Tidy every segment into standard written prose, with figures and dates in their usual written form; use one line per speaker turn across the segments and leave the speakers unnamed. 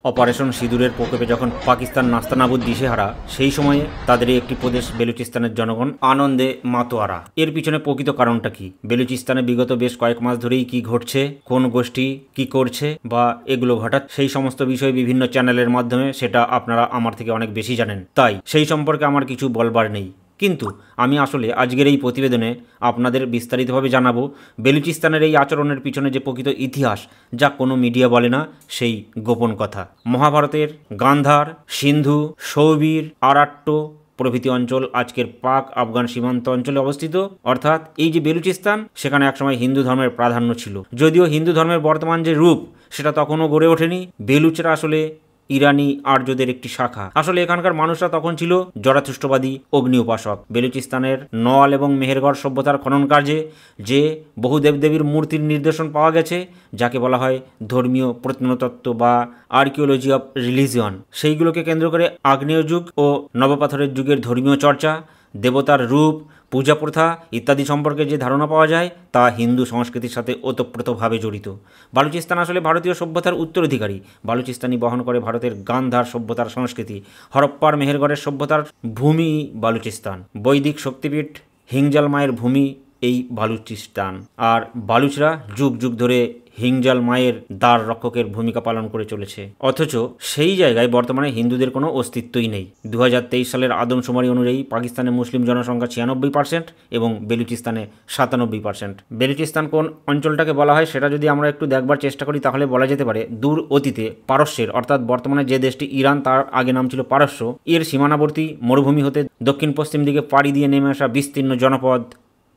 Operation সিঁদুরের প্রকোপে যখন পাকিস্তান নাস্তানাবুদ দিশেহারা, সেই সময়ে তাদেরই একটি প্রদেশ বেলুচিস্তানের জনগণ আনন্দে মাতোয়ারা। এর পিছনে প্রকৃত কারণটা কি? বেলুচিস্তানে বিগত বেশ কয়েক মাস ধরেই কি ঘটছে, কোন গোষ্ঠী কি করছে বা এগুলো ঘটাত, সেই সমস্ত বিষয় বিভিন্ন চ্যানেলের মাধ্যমে সেটা আপনারা আমার থেকে অনেক বেশি জানেন, তাই সেই সম্পর্কে আমার কিছু বলবার নেই। কিন্তু আমি আসলে আজকের এই প্রতিবেদনে আপনাদের বিস্তারিতভাবে জানাবো বেলুচিস্তানের এই আচরণের পিছনে যে প্রকৃত ইতিহাস, যা কোনো মিডিয়া বলে না, সেই গোপন কথা। মহাভারতের গান্ধার, সিন্ধু, সৌবীর, আরাট্টো প্রভৃতি অঞ্চল আজকের পাক আফগান সীমান্ত অঞ্চলে অবস্থিত। অর্থাৎ এই যে বেলুচিস্তান, সেখানে একসময় হিন্দু ধর্মের প্রাধান্য ছিল। যদিও হিন্দু ধর্মের বর্তমান যে রূপ, সেটা তখনও গড়ে ওঠেনি। বেলুচরা আসলে ইরানি আর্যদের একটি শাখা। আসলে এখানকার মানুষরা তখন ছিল জরাথুষ্টবাদী অগ্নি উপাসক। বেলুচিস্তানের নওয়াল এবং মেহেরগড় সভ্যতার খনন কার্যে যে বহু দেবদেবীর মূর্তির নির্দেশন পাওয়া গেছে, যাকে বলা হয় ধর্মীয় প্রত্নতত্ত্ব বা আর্কিওলজি অফ রিলিজিয়ন, সেইগুলোকে কেন্দ্র করে আগ্নেয় যুগ ও নবপাথরের যুগের ধর্মীয় চর্চা, দেবতার রূপ, পূজা প্রথা ইত্যাদি সম্পর্কে যে ধারণা পাওয়া যায়, তা হিন্দু সংস্কৃতির সাথে ওতপ্রোতভাবে জড়িত। বালুচিস্তান আসলে ভারতীয় সভ্যতার উত্তরাধিকারী। বালুচিস্তানি বহন করে ভারতের গান্ধার সভ্যতার সংস্কৃতি। হরপ্পার মেহেরগড়ের সভ্যতার ভূমি বালুচিস্তান। বৈদিক শক্তিপীঠ হিংজাল মায়ের ভূমি এই বালুচিস্তান। আর বালুচরা যুগ যুগ ধরে হিংজাল মায়ের দ্বার রক্ষকের ভূমিকা পালন করে চলেছে। অথচ সেই জায়গায় বর্তমানে হিন্দুদের কোনো অস্তিত্বই নেই। 2023 সালের আদমশুমারি অনুযায়ী পাকিস্তানে মুসলিম জনসংখ্যা 96% এবং বেলুচিস্তানে 97%। বেলুচিস্তান কোন অঞ্চলটাকে বলা হয় সেটা যদি আমরা একটু দেখবার চেষ্টা করি, তাহলে বলা যেতে পারে দূর অতীতে পারস্যের, অর্থাৎ বর্তমানে যে দেশটি ইরান, তার আগে নাম ছিল পারস্য, এর সীমানাবর্তী মরুভূমি হতে দক্ষিণ পশ্চিম দিকে পাড়ি দিয়ে নেমে আসা বিস্তীর্ণ জনপদ,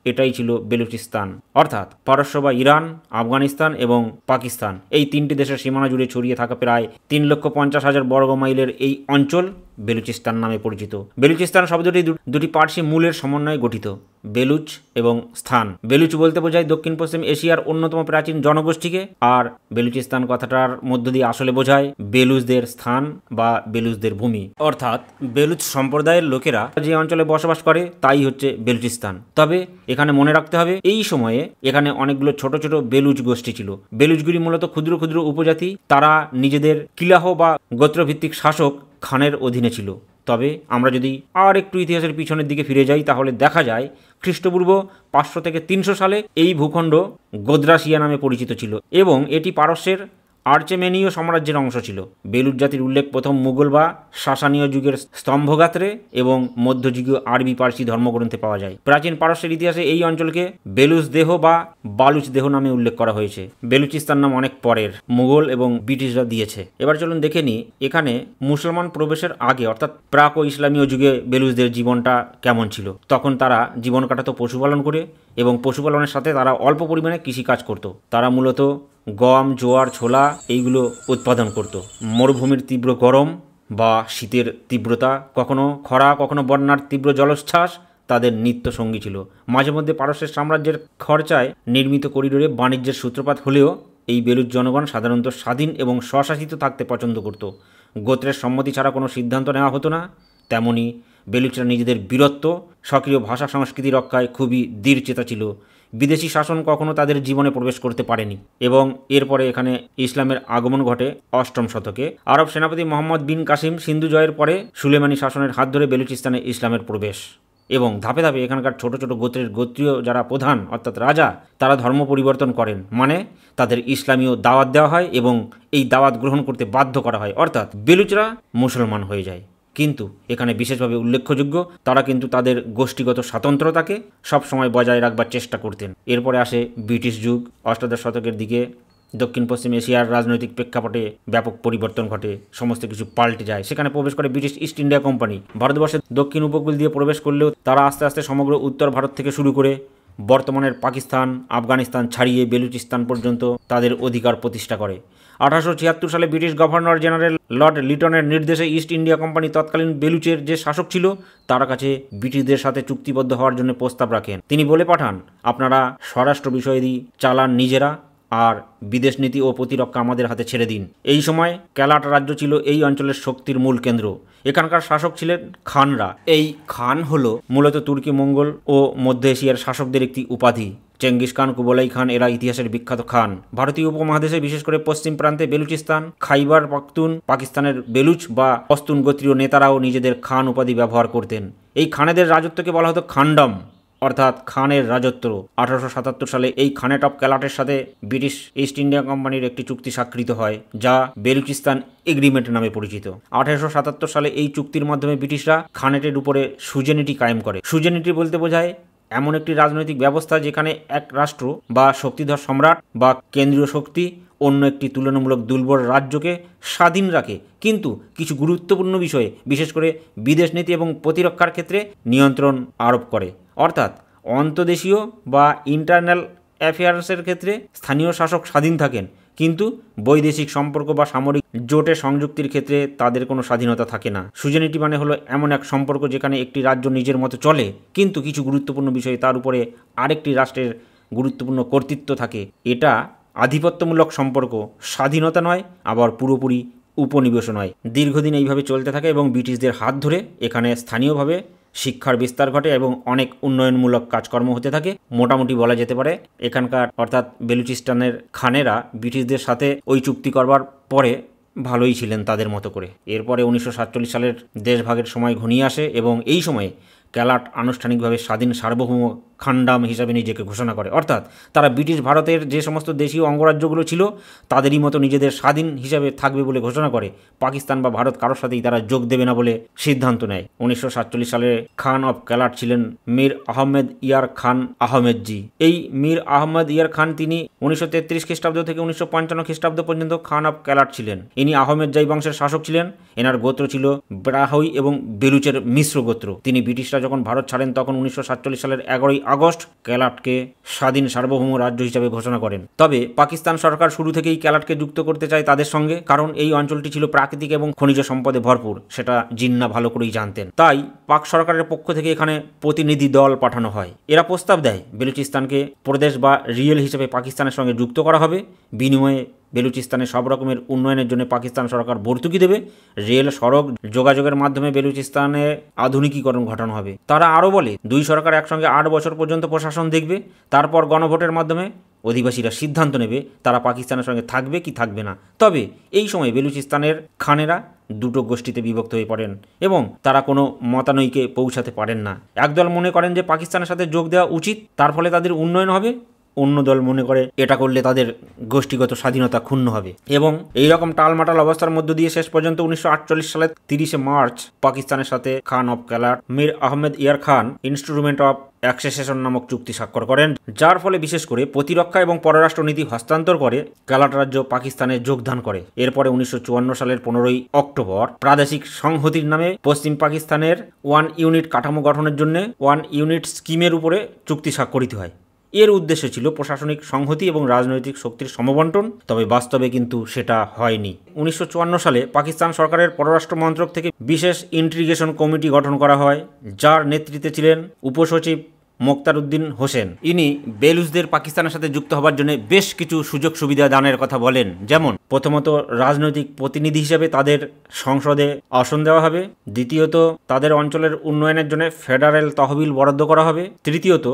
এটাই ছিল বেলুচিস্তান। অর্থাৎ পারস্য বা ইরান, আফগানিস্তান এবং পাকিস্তান, এই তিনটি দেশের সীমানা জুড়ে ছড়িয়ে থাকা প্রায় 3,50,000 বর্গ মাইলের এই অঞ্চল বেলুচিস্তান নামে পরিচিত। বেলুচিস্তান শব্দটি দুটি পার্সি মূলের সমন্বয়ে গঠিত, বেলুচ এবং স্থান। বেলুচ বলতে বোঝায় দক্ষিণ পশ্চিম এশিয়ার অন্যতম প্রাচীন জনগোষ্ঠীকে, আর বেলুচিস্তান কথাটার মধ্য দিয়ে আসলে বোঝায় বেলুচদের স্থান বা বেলুচদের ভূমি। অর্থাৎ বেলুচ সম্প্রদায়ের লোকেরা যে অঞ্চলে বসবাস করে তাই হচ্ছে বেলুচিস্তান। তবে এখানে মনে রাখতে হবে, এই সময়ে এখানে অনেকগুলো ছোট ছোট বেলুচ গোষ্ঠী ছিল। বেলুচগুলি মূলত ক্ষুদ্র ক্ষুদ্র উপজাতি। তারা নিজেদের কিলাহ বা গোত্রভিত্তিক শাসক খানের অধীনে ছিল। তবে আমরা যদি আর একটু ইতিহাসের পিছনের দিকে ফিরে যাই, তাহলে দেখা যায় খ্রিস্টপূর্ব 500 থেকে 300 সালে এই ভূখণ্ড গোদ্রাসিয়া নামে পরিচিত ছিল এবং এটি পারস্যের আর্চেমেনীয় সাম্রাজ্যের অংশ ছিল। বেলুচ জাতির উল্লেখ প্রথম মুঘল বা শাসানীয় যুগের স্তম্ভগাত্রে এবং মধ্যযুগীয় আরবি পার্সি ধর্মগ্রন্থে পাওয়া যায়। প্রাচীন পারস্যের ইতিহাসে এই অঞ্চলকে বেলুচ দেহ বা বালুচ দেহ নামে উল্লেখ করা হয়েছে। বেলুচিস্তান নাম অনেক পরের, মুঘল এবং ব্রিটিশরা দিয়েছে। এবার চলুন দেখে নিই এখানে মুসলমান প্রবেশের আগে, অর্থাৎ প্রাক ও ইসলামীয় যুগে বেলুচদের জীবনটা কেমন ছিল। তখন তারা জীবন কাটাতো পশুপালন করে এবং পশুপালনের সাথে তারা অল্প পরিমাণে কৃষিকাজ করত। তারা মূলত গম, জোয়ার, ছোলা এইগুলো উৎপাদন করত। মরুভূমির তীব্র গরম বা শীতের তীব্রতা, কখনো খরা, কখনো বন্যার তীব্র জলোচ্ছ্বাস তাদের নিত্য সঙ্গী ছিল। মাঝে মধ্যে পারস্যের সাম্রাজ্যের খরচায় নির্মিত করিডোরে বাণিজ্যের সূত্রপাত হলেও এই বেলুচ জনগণ সাধারণত স্বাধীন এবং স্বশাসিত থাকতে পছন্দ করত। গোত্রের সম্মতি ছাড়া কোনো সিদ্ধান্ত নেওয়া হতো না। তেমনি বেলুচরা নিজেদের বীরত্ব, সক্রিয় ভাষা সংস্কৃতি রক্ষায় খুবই দৃঢ়চেতা ছিল। বিদেশি শাসন কখনো তাদের জীবনে প্রবেশ করতে পারেনি এবং এরপরে এখানে ইসলামের আগমন ঘটে 8ম শতকে। আরব সেনাপতি মোহাম্মদ বিন কাসিম সিন্ধু জয়ের পরে সুলেমানি শাসনের হাত ধরে বেলুচিস্তানে ইসলামের প্রবেশ এবং ধাপে ধাপে এখানকার ছোট ছোট গোত্রের গোত্রীয় যারা প্রধান, অর্থাৎ রাজা, তারা ধর্ম পরিবর্তন করেন। মানে তাদের ইসলামীয় দাওয়াত দেওয়া হয় এবং এই দাওয়াত গ্রহণ করতে বাধ্য করা হয়, অর্থাৎ বেলুচরা মুসলমান হয়ে যায়। কিন্তু এখানে বিশেষভাবে উল্লেখযোগ্য, তারা কিন্তু তাদের গোষ্ঠীগত স্বাতন্ত্র্যতাকে সবসময় বজায় রাখবার চেষ্টা করতেন। এরপরে আসে ব্রিটিশ যুগ। 8শ শতকের দিকে দক্ষিণ পশ্চিম এশিয়ার রাজনৈতিক প্রেক্ষাপটে ব্যাপক পরিবর্তন ঘটে, সমস্ত কিছু পাল্টে যায়। সেখানে প্রবেশ করে ব্রিটিশ ইস্ট ইন্ডিয়া কোম্পানি। ভারতবর্ষের দক্ষিণ উপকূল দিয়ে প্রবেশ করলেও তারা আস্তে আস্তে সমগ্র উত্তর ভারত থেকে শুরু করে বর্তমানের পাকিস্তান, আফগানিস্তান ছাড়িয়ে বেলুচিস্তান পর্যন্ত তাদের অধিকার প্রতিষ্ঠা করে। 1876 সালে ব্রিটিশ গভর্নর জেনারেল লর্ড লিটনের নির্দেশে ইস্ট ইন্ডিয়া কোম্পানি তৎকালীন বেলুচের যে শাসক ছিল তার কাছে ব্রিটিশদের সাথে চুক্তিবদ্ধ হওয়ার জন্য প্রস্তাব রাখেন। তিনি বলে পাঠান, আপনারা স্বরাষ্ট্র বিষয়াদি চালান নিজেরা, আর বিদেশ নীতি ও প্রতিরক্ষা আমাদের হাতে ছেড়ে দিন। এই সময় ক্যালাট রাজ্য ছিল এই অঞ্চলের শক্তির মূল কেন্দ্র। এখানকার শাসক ছিলেন খানরা। এই খান হলো মূলত তুর্কি, মঙ্গল ও মধ্য এশিয়ার শাসকদের একটি উপাধি। চেঙ্গিস খান, কুবলাই খান এরা ইতিহাসের বিখ্যাত খান। ভারতীয় উপমহাদেশে বিশেষ করে পশ্চিম প্রান্তে বেলুচিস্তান, খাইবার পাখতুন, পাকিস্তানের বেলুচ বা পশতুন গোত্রীয় নেতারাও নিজেদের খান উপাধি ব্যবহার করতেন। এই খানেদের রাজত্বকে বলা হতো খান্ডম, অর্থাৎ খানের রাজত্ব। 1877 সালে এই খানেট অফ ক্যালাটের সাথে ব্রিটিশ ইস্ট ইন্ডিয়া কোম্পানির একটি চুক্তি স্বাক্ষরিত হয়, যা বেলুচিস্তান এগ্রিমেন্ট নামে পরিচিত। 1877 সালে এই চুক্তির মাধ্যমে ব্রিটিশরা খানেটের উপরে সুজেনিটি কায়েম করে। সুজেনিটি বলতে বোঝায় এমন একটি রাজনৈতিক ব্যবস্থা যেখানে এক রাষ্ট্র বা শক্তিধর সম্রাট বা কেন্দ্রীয় শক্তি অন্য একটি তুলনামূলক দুর্বল রাজ্যকে স্বাধীন রাখে, কিন্তু কিছু গুরুত্বপূর্ণ বিষয়ে বিশেষ করে বিদেশ নীতি এবং প্রতিরক্ষার ক্ষেত্রে নিয়ন্ত্রণ আরোপ করে। অর্থাৎ অন্তদেশীয় বা ইন্টারনাল অ্যাফেয়ার্সের ক্ষেত্রে স্থানীয় শাসক স্বাধীন থাকেন, কিন্তু বৈদেশিক সম্পর্ক বা সামরিক জোটে সংযুক্তির ক্ষেত্রে তাদের কোনো স্বাধীনতা থাকে না। সুজেনিটি মানে হলো এমন এক সম্পর্ক যেখানে একটি রাজ্য নিজের মতো চলে, কিন্তু কিছু গুরুত্বপূর্ণ বিষয়ে তার উপরে আরেকটি রাষ্ট্রের গুরুত্বপূর্ণ কর্তৃত্ব থাকে। এটা আধিপত্যমূলক সম্পর্ক, স্বাধীনতা নয়, আবার পুরোপুরি উপনিবেশ নয়। দীর্ঘদিন এইভাবে চলতে থাকে এবং ব্রিটিশদের হাত ধরে এখানে স্থানীয়ভাবে শিক্ষার বিস্তার ঘটে এবং অনেক উন্নয়নমূলক কাজকর্ম হতে থাকে। মোটামুটি বলা যেতে পারে এখানকার অর্থাৎ বেলুচিস্তানের খানেরা ব্রিটিশদের সাথে ওই চুক্তি করবার পরে ভালোই ছিলেন তাদের মতো করে। এরপরে 1947 সালের দেশভাগের সময় ঘনিয়ে আসে এবং এই সময়ে ক্যালাট আনুষ্ঠানিকভাবে স্বাধীন সার্বভৌম খান্ডাম হিসাবে নিজেকে ঘোষণা করে। অর্থাৎ তারা ব্রিটিশ ভারতের যে সমস্ত দেশীয় অঙ্গরাজ্যগুলো ছিল তাদেরই মতো নিজেদের স্বাধীন হিসাবে থাকবে বলে ঘোষণা করে। পাকিস্তান বা ভারত কারোর সাথেই তারা যোগ দেবে না বলে সিদ্ধান্ত নেয়। 1947 সালে খান অফ ক্যালাট ছিলেন মীর আহমেদ ইয়ার খান আহমেদজি। এই মীর আহমেদ ইয়ার খান তিনি 1933 খ্রিস্টাব্দ থেকে 1955 খ্রিস্টাব্দ পর্যন্ত খান অফ ক্যালাট ছিলেন। ইনি আহমেদজাই বংশের শাসক ছিলেন। এনার গোত্র ছিল ব্রাহই এবং বেলুচের মিশ্র গোত্র। তিনি ব্রিটিশরা যখন ভারত ছাড়েন তখন 1947 সালের 11ই আগস্ট ক্যালাটকে স্বাধীন সার্বভৌম রাজ্য হিসাবে ঘোষণা করেন। তবে পাকিস্তান সরকার শুরু থেকেই ক্যালাটকে যুক্ত করতে চায় তাদের সঙ্গে, কারণ এই অঞ্চলটি ছিল প্রাকৃতিক এবং খনিজ সম্পদে ভরপুর, সেটা জিন্না ভালো করেই জানতেন। তাই পাক সরকারের পক্ষ থেকে এখানে প্রতিনিধি দল পাঠানো হয়। এরা প্রস্তাব দেয় বেলুচিস্তানকে প্রদেশ বা রিয়েল হিসেবে পাকিস্তানের সঙ্গে যুক্ত করা হবে, বিনিময়ে বেলুচিস্তানের সব রকমের উন্নয়নের জন্য পাকিস্তান সরকার ভর্তুকি দেবে, রেল সড়ক যোগাযোগের মাধ্যমে বেলুচিস্তানে আধুনিকীকরণ ঘটানো হবে। তারা আরও বলে দুই সরকার একসঙ্গে 8 বছর পর্যন্ত প্রশাসন দেখবে, তারপর গণভোটের মাধ্যমে অধিবাসীরা সিদ্ধান্ত নেবে তারা পাকিস্তানের সঙ্গে থাকবে কি থাকবে না। তবে এই সময় বেলুচিস্তানের খানেরা দুটো গোষ্ঠীতে বিভক্ত হয়ে পড়েন এবং তারা কোনো মতানৈক্যে পৌঁছাতে পারেন না। একদল মনে করেন যে পাকিস্তানের সাথে যোগ দেওয়া উচিত, তার ফলে তাদের উন্নয়ন হবে। অন্য দল মনে করে এটা করলে তাদের গোষ্ঠীগত স্বাধীনতা ক্ষুণ্ণ হবে। এবং এই রকম টালমাটাল অবস্থার মধ্য দিয়ে শেষ পর্যন্ত 1948 সালের 30 মার্চ পাকিস্তানের সাথে Khan of Kalat Mir Ahmad Yar Khan instrument of accession নামক চুক্তি স্বাক্ষর করেন, যার ফলে বিশেষ করে প্রতিরক্ষা এবং পররাষ্ট্রনীতি হস্তান্তর করে ক্যালাট রাজ্য পাকিস্তানে যোগদান করে। এরপরে 1954 সালের 15ই অক্টোবর প্রাদেশিক সংহতির নামে পশ্চিম পাকিস্তানের 1 ইউনিট কাঠামো গঠনের জন্য 1 ইউনিট স্কিমের উপরে চুক্তি স্বাক্ষরিত হয়। এর উদ্দেশ্য ছিল প্রশাসনিক সংহতি এবং রাজনৈতিক শক্তির সমবন্টন, তবে বাস্তবে কিন্তু সেটা হয়নি। 1954 সালে পাকিস্তান সরকারের পররাষ্ট্র মন্ত্রক থেকে বিশেষ ইন্টিগ্রেশন কমিটি গঠন করা হয়, যার নেতৃত্বে ছিলেন উপসচিব মোক্তার উদ্দিন হোসেন। ইনি বেলুচদের পাকিস্তানের সাথে যুক্ত হবার জন্য বেশ কিছু সুযোগ সুবিধা দানের কথা বলেন। যেমন প্রথমত রাজনৈতিক প্রতিনিধি হিসেবে তাদের সংসদে আসন দেওয়া হবে, দ্বিতীয়ত তাদের অঞ্চলের উন্নয়নের জন্য ফেডারেল তহবিল বরাদ্দ করা হবে, তৃতীয়ত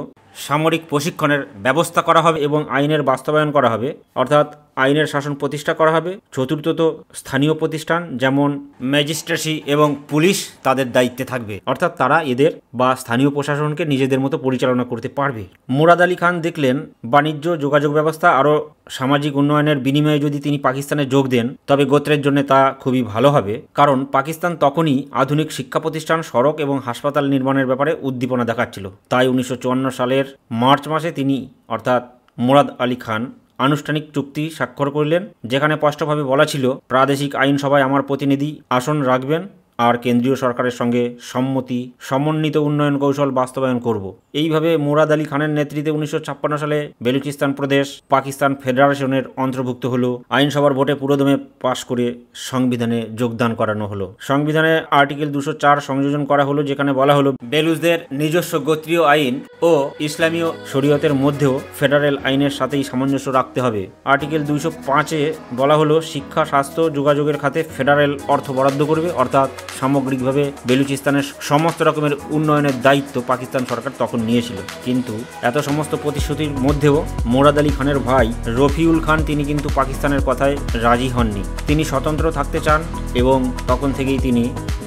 সামরিক প্রশিক্ষণের ব্যবস্থা করা হবে এবং আইনের বাস্তবায়ন করা হবে, অর্থাৎ আইনের শাসন প্রতিষ্ঠা করা হবে, চতুর্থত স্থানীয় প্রতিষ্ঠান যেমন ম্যাজিস্ট্রেসি এবং পুলিশ তাদের দায়িত্বে থাকবে, অর্থাৎ তারা এদের বা স্থানীয় প্রশাসনকে নিজেদের মতো পরিচালনা করতে পারবে। মুরাদ আলী খান দেখলেন বাণিজ্য যোগাযোগ ব্যবস্থা আরও সামাজিক উন্নয়নের বিনিময়ে যদি তিনি পাকিস্তানে যোগ দেন তবে গোত্রের জন্য তা খুবই ভালো হবে, কারণ পাকিস্তান তখনই আধুনিক শিক্ষা প্রতিষ্ঠান, সড়ক এবং হাসপাতাল নির্মাণের ব্যাপারে উদ্দীপনা দেখাচ্ছিল। তাই 1954 সালের মার্চ মাসে তিনি অর্থাৎ মুরাদ আলী খান আনুষ্ঠানিক চুক্তি স্বাক্ষর করলেন, যেখানে স্পষ্টভাবে বলা ছিল প্রাদেশিক আইনসভায় আমার প্রতিনিধি আসন রাখবেন আর কেন্দ্রীয় সরকারের সঙ্গে সমন্বিত উন্নয়ন কৌশল বাস্তবায়ন করব। এইভাবে মুরাদ আলী খানের নেতৃত্বে 1956 সালে বেলুচিস্তান প্রদেশ পাকিস্তান ফেডারেশনের অন্তর্ভুক্ত হলো। আইনসভার ভোটে পুরোদমে পাশ করে সংবিধানে যোগদান করানো হলো। সংবিধানে আর্টিকেল 204 সংযোজন করা হলো, যেখানে বলা হলো বেলুচদের নিজস্ব গোত্রীয় আইন ও ইসলামীয় শরীয়তের মধ্যেও ফেডারেল আইনের সাথেই সামঞ্জস্য রাখতে হবে। আর্টিকেল 205-এ বলা হলো শিক্ষা, স্বাস্থ্য, যোগাযোগের খাতে ফেডারেল অর্থ বরাদ্দ করবে, অর্থাৎ সামগ্রিকভাবে বেলুচিস্তানের সমস্ত রকমের উন্নয়নের দায়িত্ব পাকিস্তান সরকার তখন নিয়েছিল। কিন্তু এত সমস্ত প্রতিশ্রুতির মধ্যেও মোরাদ আলী খানের ভাই রফিউল খান তিনি কিন্তু পাকিস্তানের কথায় রাজি হননি। তিনি স্বতন্ত্র থাকতে চান এবং তখন থেকেই তিনি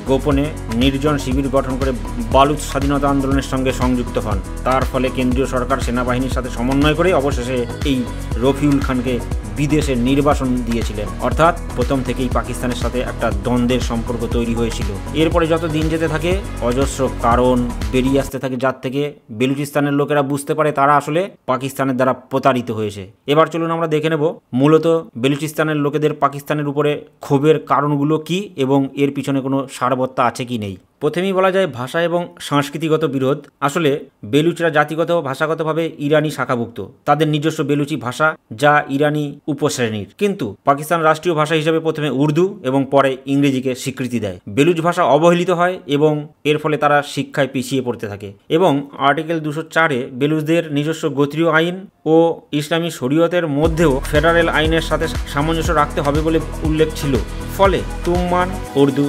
গোপনে নির্জন শিবির গঠন করে বালুচ স্বাধীনতা আন্দোলনের সঙ্গে সংযুক্ত হন। তার ফলে কেন্দ্রীয় সরকার সেনাবাহিনীর সাথে সমন্বয় করে অবশেষে এই রফিউল খানকে বিদেশে নির্বাসন দিয়েছিলেন। অর্থাৎ প্রথম থেকেই পাকিস্তানের সাথে একটা দ্বন্দ্বের সম্পর্ক তৈরি হয়েছিল। এরপরে যত দিন যেতে থাকে অজস্র কারণ বেরিয়ে আসতে থাকে, যার থেকে বেলুচিস্তানের লোকেরা বুঝতে পারে তারা আসলে পাকিস্তানের দ্বারা প্রতারিত হয়েছে। এবার চলুন আমরা দেখে নেব মূলত বেলুচিস্তানের লোকেদের পাকিস্তানের উপরে ক্ষোভের কারণগুলো কি এবং এর পিছনে কোনো সারবত্তা আছে কি নেই। প্রথমেই বলা যায় ভাষা এবং সংস্কৃতিগত বিরোধ। আসলে বেলুচরা জাতিগত ও ভাষাগতভাবে ইরানি শাখাভুক্ত। তাদের নিজস্ব বেলুচি ভাষা যা ইরানি উপশ্রেণীর, কিন্তু পাকিস্তান রাষ্ট্রীয় ভাষা হিসেবে প্রথমে উর্দু এবং পরে ইংরেজিকে স্বীকৃতি দেয়। বেলুচ ভাষা অবহেলিত হয় এবং এর ফলে তারা শিক্ষায় পিছিয়ে পড়তে থাকে। এবং আর্টিকেল 204-এ বেলুচদের নিজস্ব গোত্রীয় আইন ও ইসলামী শরীয়তের মধ্যেও ফেডারেল আইনের সাথে সামঞ্জস্য রাখতে হবে বলে উল্লেখ ছিল। ফলে তুম্মান, উর্দু,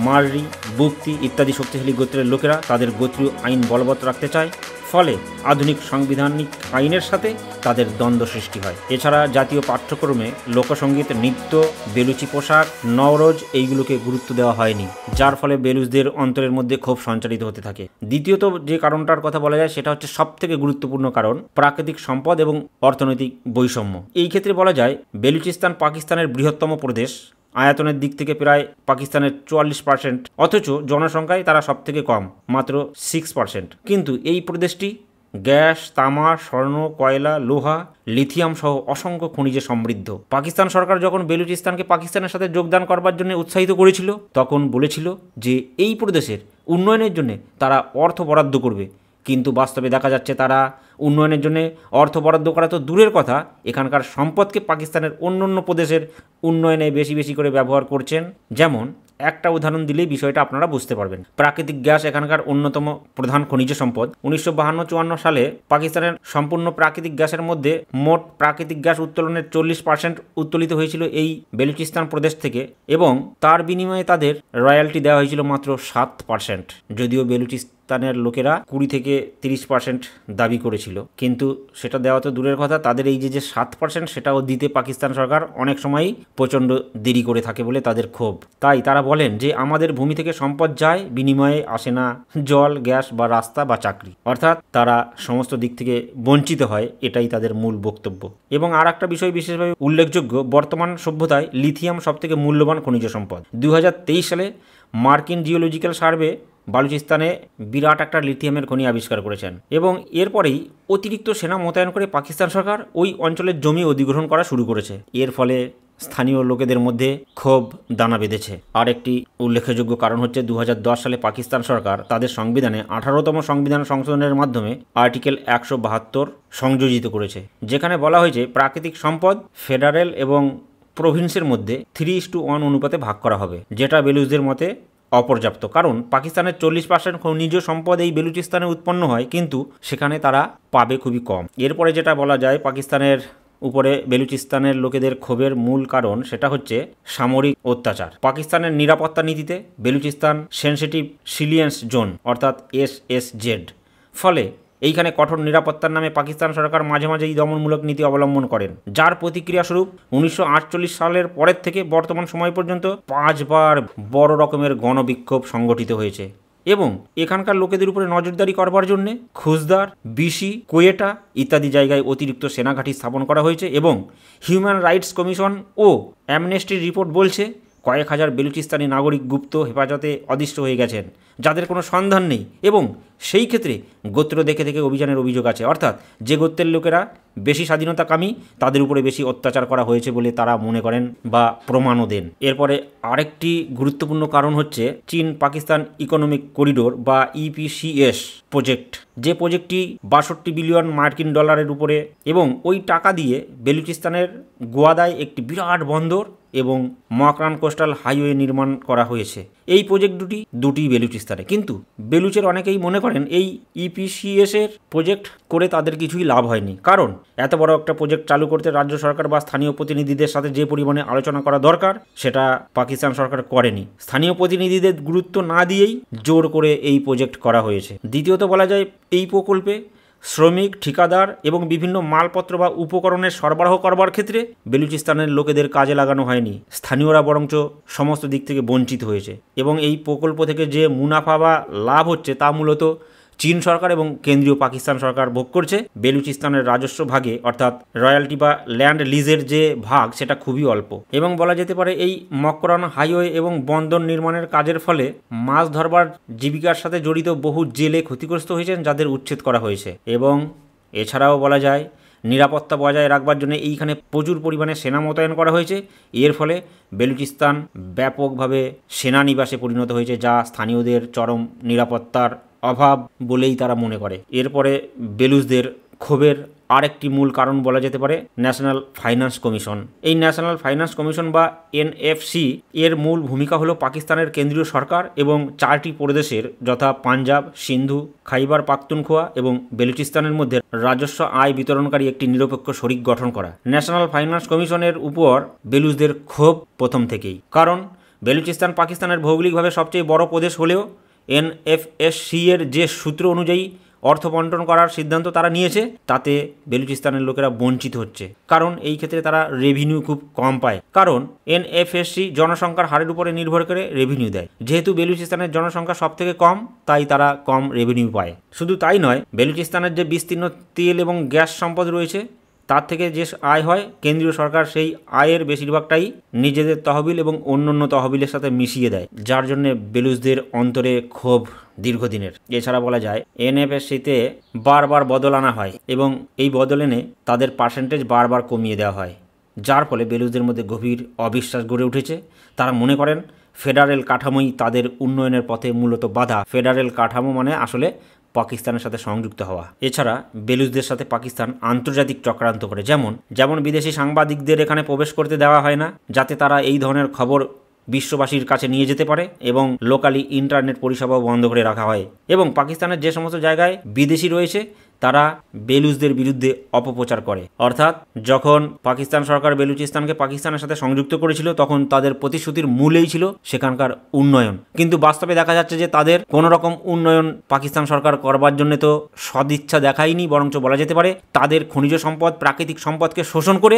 মাররি, বুক্তি ইত্যাদি শক্তিশালী গোত্রের লোকেরা তাদের গোত্রীয় আইন বলবৎ রাখতে চায়। ফলে আধুনিক সাংবিধানিক আইনের সাথে তাদের দ্বন্দ্ব সৃষ্টি হয়। এছাড়া জাতীয় পাঠ্যক্রমে লোকসঙ্গীত, নৃত্য, বেলুচি পোশাক, নওরোজ এইগুলোকে গুরুত্ব দেওয়া হয়নি, যার ফলে বেলুচদের অন্তরের মধ্যে ক্ষোভ সঞ্চারিত হতে থাকে। দ্বিতীয়ত যে কারণটার কথা বলা যায় সেটা হচ্ছে সবথেকে গুরুত্বপূর্ণ কারণ, প্রাকৃতিক সম্পদ এবং অর্থনৈতিক বৈষম্য। এই ক্ষেত্রে বলা যায় বেলুচিস্তান পাকিস্তানের বৃহত্তম প্রদেশ। আয়তনের দিক থেকে প্রায় পাকিস্তানের 44%, অথচ জনসংখ্যায় তারা সব থেকে কম, মাত্র 6%। কিন্তু এই প্রদেশটি গ্যাস, তামা, স্বর্ণ, কয়লা, লোহা, লিথিয়াম সহ অসংখ্য খনিজে সমৃদ্ধ। পাকিস্তান সরকার যখন বেলুচিস্তানকে পাকিস্তানের সাথে যোগদান করবার জন্য উৎসাহিত করেছিল তখন বলেছিল যে এই প্রদেশের উন্নয়নের জন্য তারা অর্থ বরাদ্দ করবে। কিন্তু বাস্তবে দেখা যাচ্ছে তারা উন্নয়নের জন্য অর্থ বরাদ্দ করা তো দূরের কথা, এখানকার সম্পদকে পাকিস্তানের অন্য অন্য প্রদেশের উন্নয়নে বেশি বেশি করে ব্যবহার করছেন। যেমন একটা উদাহরণ দিলেই বিষয়টা আপনারা বুঝতে পারবেন। প্রাকৃতিক গ্যাস এখানকার অন্যতম প্রধান খনিজ সম্পদ। 1952-54 সালে পাকিস্তানের সম্পূর্ণ প্রাকৃতিক গ্যাসের মধ্যে মোট প্রাকৃতিক গ্যাস উত্তোলনের 40% উত্তোলিত হয়েছিল এই বেলুচিস্তান প্রদেশ থেকে, এবং তার বিনিময়ে তাদের রয়্যালটি দেওয়া হয়েছিল মাত্র 7%। যদিও বেলুচিস্তানের লোকেরা 20 থেকে 30% দাবি করেছিল, কিন্তু সেটা দেওয়া তো দূরের কথা, তাদের এই যে 7% সেটাও দিতে পাকিস্তান সরকার অনেক সময়ই প্রচণ্ড দেরি করে থাকে বলে তাদের ক্ষোভ। তাই তারা বলেন যে আমাদের ভূমি থেকে সম্পদ যায়, বিনিময়ে আসে না জল, গ্যাস বা রাস্তা বা চাকরি, অর্থাৎ তারা সমস্ত দিক থেকে বঞ্চিত হয়, এটাই তাদের মূল বক্তব্য। এবং আর একটা বিষয় বিশেষভাবে উল্লেখযোগ্য, বর্তমান সভ্যতায় লিথিয়াম সবথেকে মূল্যবান খনিজ সম্পদ। 2023 সালে মার্কিন জিওলজিক্যাল সার্ভে বালুচিস্তানে বিরাট একটা লিথিয়ামের খনি আবিষ্কার করেছেন, এবং এরপরেই অতিরিক্ত সেনা মোতায়েন করে পাকিস্তান সরকার ওই অঞ্চলের জমি অধিগ্রহণ করা শুরু করেছে। এর ফলে স্থানীয় লোকেদের মধ্যে ক্ষোভ দানা বেঁধেছে। আর একটি উল্লেখযোগ্য কারণ হচ্ছে 2010 সালে পাকিস্তান সরকার তাদের সংবিধানে 18তম সংবিধান সংশোধনের মাধ্যমে আর্টিকেল 172 সংযোজিত করেছে, যেখানে বলা হয়েছে প্রাকৃতিক সম্পদ ফেডারেল এবং প্রভিন্সের মধ্যে 3:1 অনুপাতে ভাগ করা হবে, যেটা বেলুচদের মতে অপর্যাপ্ত। কারণ পাকিস্তানের 40% খনিজ সম্পদ এই বেলুচিস্তানে উৎপন্ন হয়, কিন্তু সেখানে তারা পাবে খুবই কম। এরপরে যেটা বলা যায় পাকিস্তানের উপরে বেলুচিস্তানের লোকেদের ক্ষোভের মূল কারণ, সেটা হচ্ছে সামরিক অত্যাচার। পাকিস্তানের নিরাপত্তা নীতিতে বেলুচিস্তান সেনসিটিভ সিলিয়েন্স জোন অর্থাৎ SSZ, ফলে এইখানে কঠোর নিরাপত্তার নামে পাকিস্তান সরকার মাঝে মাঝেই দমনমূলক নীতি অবলম্বন করেন, যার প্রতিক্রিয়াস্বরূপ 1948 সালের পরের থেকে বর্তমান সময় পর্যন্ত 5 বার বড় রকমের গণবিক্ষোভ সংগঠিত হয়েছে। এবং এখানকার লোকেদের উপরে নজরদারি করবার জন্য খুজদার, বিসি, কোয়েটা ইত্যাদি জায়গায় অতিরিক্ত সেনাঘাঁটি স্থাপন করা হয়েছে। এবং হিউম্যান রাইটস কমিশন ও অ্যামনেস্টির রিপোর্ট বলছে কয়েক হাজার বেলুচিস্তানি নাগরিক গুপ্ত হেফাজতে অদৃষ্ট হয়ে গেছেন, যাদের কোনো সন্ধান নেই। এবং সেই ক্ষেত্রে গোত্র দেখে দেখে অভিযানের অভিযোগ আছে, অর্থাৎ যে গোত্রের লোকেরা বেশি স্বাধীনতাকামী তাদের উপরে বেশি অত্যাচার করা হয়েছে বলে তারা মনে করেন বা প্রমাণও দেন। এরপরে আরেকটি গুরুত্বপূর্ণ কারণ হচ্ছে চীন পাকিস্তান ইকোনমিক করিডোর বা EPCS প্রজেক্ট, যে প্রজেক্টটি 62 বিলিয়ন মার্কিন ডলারের উপরে, এবং ওই টাকা দিয়ে বেলুচিস্তানের গোয়াদায় একটি বিরাট বন্দর এবং মকরান কোস্টাল হাইওয়ে নির্মাণ করা হয়েছে। এই প্রজেক্ট দুটি বেলুচিস্তানে, কিন্তু বেলুচের অনেকেই মনে করেন এই ইপিসিএস এর প্রজেক্ট করে তাদের কিছুই লাভ হয়নি, কারণ এত বড় একটা প্রজেক্ট চালু করতে রাজ্য সরকার বা স্থানীয় প্রতিনিধিদের সাথে যে পরিমাণে আলোচনা করা দরকার সেটা পাকিস্তান সরকার করেনি। স্থানীয় প্রতিনিধিদের গুরুত্ব না দিয়েই জোর করে এই প্রজেক্ট করা হয়েছে। দ্বিতীয়ত বলা যায় এই প্রকল্পে শ্রমিক, ঠিকাদার এবং বিভিন্ন মালপত্র বা উপকরণের সরবরাহ করবার ক্ষেত্রে বেলুচিস্তানের লোকেদের কাজে লাগানো হয়নি, স্থানীয়রা বরঞ্চ সমস্ত দিক থেকে বঞ্চিত হয়েছে। এবং এই প্রকল্প থেকে যে মুনাফা বা লাভ হচ্ছে তা মূলত চীন সরকার এবং কেন্দ্রীয় পাকিস্তান সরকার ভোগ করছে। বেলুচিস্তানের রাজস্ব ভাগে অর্থাৎ রয়্যালটি বা ল্যান্ড লিজের যে ভাগ সেটা খুবই অল্প। এবং বলা যেতে পারে এই মকরান হাইওয়ে এবং বন্দর নির্মাণের কাজের ফলে মাছ ধরবার জীবিকার সাথে জড়িত বহু জেলে ক্ষতিগ্রস্ত হয়েছেন, যাদের উচ্ছেদ করা হয়েছে। এবং এছাড়াও বলা যায় নিরাপত্তা বজায় রাখবার জন্য এইখানে প্রচুর পরিমাণে সেনা মোতায়েন করা হয়েছে। এর ফলে বেলুচিস্তান ব্যাপকভাবে সেনানিবাসে পরিণত হয়েছে, যা স্থানীয়দের চরম নিরাপত্তার অভাব বলেই তারা মনে করে। এরপরে বেলুচদের ক্ষোভের আরেকটি মূল কারণ বলা যেতে পারে ন্যাশনাল ফাইন্যান্স কমিশন। এই ন্যাশনাল ফাইন্যান্স কমিশন বা এনএফসি এর মূল ভূমিকা হলো পাকিস্তানের কেন্দ্রীয় সরকার এবং 4টি প্রদেশের যথা পাঞ্জাব, সিন্ধু, খাইবার পাখতুনখোয়া এবং বেলুচিস্তানের মধ্যে রাজস্ব আয় বিতরণকারী একটি নিরপেক্ষ শরিক গঠন করা। ন্যাশনাল ফাইন্যান্স কমিশনের উপর বেলুচদের ক্ষোভ প্রথম থেকেই, কারণ বেলুচিস্তান পাকিস্তানের ভৌগোলিকভাবে সবচেয়ে বড় প্রদেশ হলেও এনএফএসসি এর যে সূত্র অনুযায়ী অর্থ বন্টন করার সিদ্ধান্ত তারা নিয়েছে তাতে বেলুচিস্তানের লোকেরা বঞ্চিত হচ্ছে, কারণ এই ক্ষেত্রে তারা রেভিনিউ খুব কম পায়। কারণ এনএফএসসি জনসংখ্যার হারের উপরে নির্ভর করে রেভিনিউ দেয়। যেহেতু বেলুচিস্তানের জনসংখ্যা সব থেকে কম, তাই তারা কম রেভিনিউ পায়। শুধু তাই নয়, বেলুচিস্তানের যে বিস্তীর্ণ তেল এবং গ্যাস সম্পদ রয়েছে তার থেকে যে আয় হয়, কেন্দ্রীয় সরকার সেই আয়ের বেশিরভাগটাই নিজেদের তহবিল এবং অন্যান্য তহবিলের সাথে মিশিয়ে দেয়, যার জন্য বেলুচদের অন্তরে ক্ষোভ দীর্ঘদিনের। এছাড়া বলা যায় এনএফএসসিতে বারবার বদল আনা হয় এবং এই বদল এনে তাদের পার্সেন্টেজ বারবার কমিয়ে দেওয়া হয়, যার ফলে বেলুচদের মধ্যে গভীর অবিশ্বাস গড়ে উঠেছে। তারা মনে করেন ফেডারেল কাঠামোই তাদের উন্নয়নের পথে মূলত বাধা। ফেডারেল কাঠামো মানে আসলে পাকিস্তানের সাথে সংযুক্ত হওয়া। এছাড়া বেলুচদের সাথে পাকিস্তান আন্তর্জাতিক চক্রান্ত করে, যেমন বিদেশি সাংবাদিকদের এখানে প্রবেশ করতে দেওয়া হয় না, যাতে তারা এই ধরনের খবর বিশ্ববাসীর কাছে নিয়ে যেতে পারে, এবং লোকালি ইন্টারনেট পরিষেবাও বন্ধ করে রাখা হয়। এবং পাকিস্তানের যে সমস্ত জায়গায় বিদেশি রয়েছে তারা বেলুচদের বিরুদ্ধে অপপ্রচার করে। অর্থাৎ যখন পাকিস্তান সরকার বেলুচিস্তানকে পাকিস্তানের সাথে সংযুক্ত করেছিল তখন তাদের প্রতিশ্রুতির মূলেই ছিল সেখানকার উন্নয়ন, কিন্তু বাস্তবে দেখা যাচ্ছে যে তাদের কোনো রকম উন্নয়ন পাকিস্তান সরকার করবার জন্য তো সদিচ্ছা দেখায়নি, বরঞ্চ বলা যেতে পারে তাদের খনিজ সম্পদ, প্রাকৃতিক সম্পদকে শোষণ করে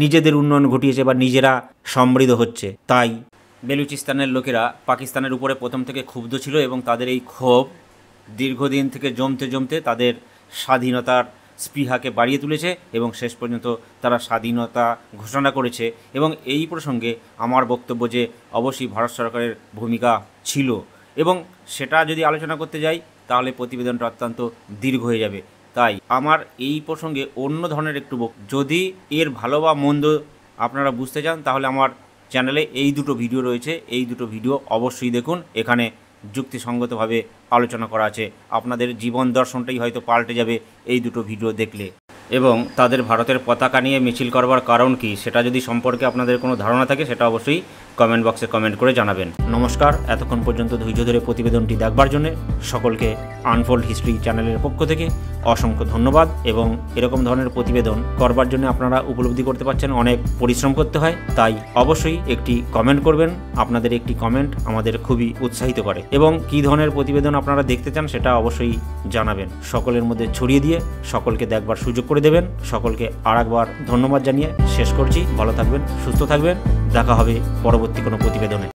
নিজেদের উন্নয়ন ঘটিয়েছে বা নিজেরা সমৃদ্ধ হচ্ছে। তাই বেলুচিস্তানের লোকেরা পাকিস্তানের উপরে প্রথম থেকে ক্ষুব্ধ ছিল এবং তাদের এই ক্ষোভ দীর্ঘদিন থেকে জমতে তাদের স্বাধীনতার স্পৃহাকে বাড়িয়ে তুলেছে এবং শেষ পর্যন্ত তারা স্বাধীনতা ঘোষণা করেছে। এবং এই প্রসঙ্গে আমার বক্তব্য যে অবশ্যই ভারত সরকারের ভূমিকা ছিল, এবং সেটা যদি আলোচনা করতে যাই তাহলে প্রতিবেদনটা অত্যন্ত দীর্ঘ হয়ে যাবে। তাই আমার এই প্রসঙ্গে অন্য ধরনের একটু যদি এর ভালো বা মন্দ আপনারা বুঝতে চান তাহলে আমার চ্যানেলে এই দুটো ভিডিও রয়েছে, এই দুটো ভিডিও অবশ্যই দেখুন। এখানে যুক্তিসঙ্গতভাবে আলোচনা করা আছে, আপনাদের জীবন দর্শনটাই হয়তো পাল্টে যাবে এই দুটো ভিডিও দেখলে। এবং তাদের ভারতের পতাকা নিয়ে মিছিল করবার কারণ কি সেটা যদি সম্পর্কে আপনাদের কোনো ধারণা থাকে সেটা অবশ্যই কমেন্ট বক্সে কমেন্ট করে জানাবেন। নমস্কার, এতক্ষণ পর্যন্ত ধৈর্য ধরে প্রতিবেদনটি দেখবার জন্য সকলকে আনফোল্ড হিস্ট্রি চ্যানেলের পক্ষ থেকে অসংখ্য ধন্যবাদ। এবং এরকম ধরনের প্রতিবেদন করবার জন্য আপনারা উপলব্ধি করতে পারছেন অনেক পরিশ্রম করতে হয়, তাই অবশ্যই একটি কমেন্ট করবেন। আপনাদের একটি কমেন্ট আমাদের খুবই উৎসাহিত করে, এবং কী ধরনের প্রতিবেদন আপনারা দেখতে চান সেটা অবশ্যই জানাবেন। সকলের মধ্যে ছড়িয়ে দিয়ে সকলকে দেখবার সুযোগ করে দেবেন। সকলকে আরেকবার ধন্যবাদ জানিয়ে শেষ করছি। ভালো থাকবেন, সুস্থ থাকবেন, দেখা হবে পরবর্তী কোনো প্রতিবেদনে।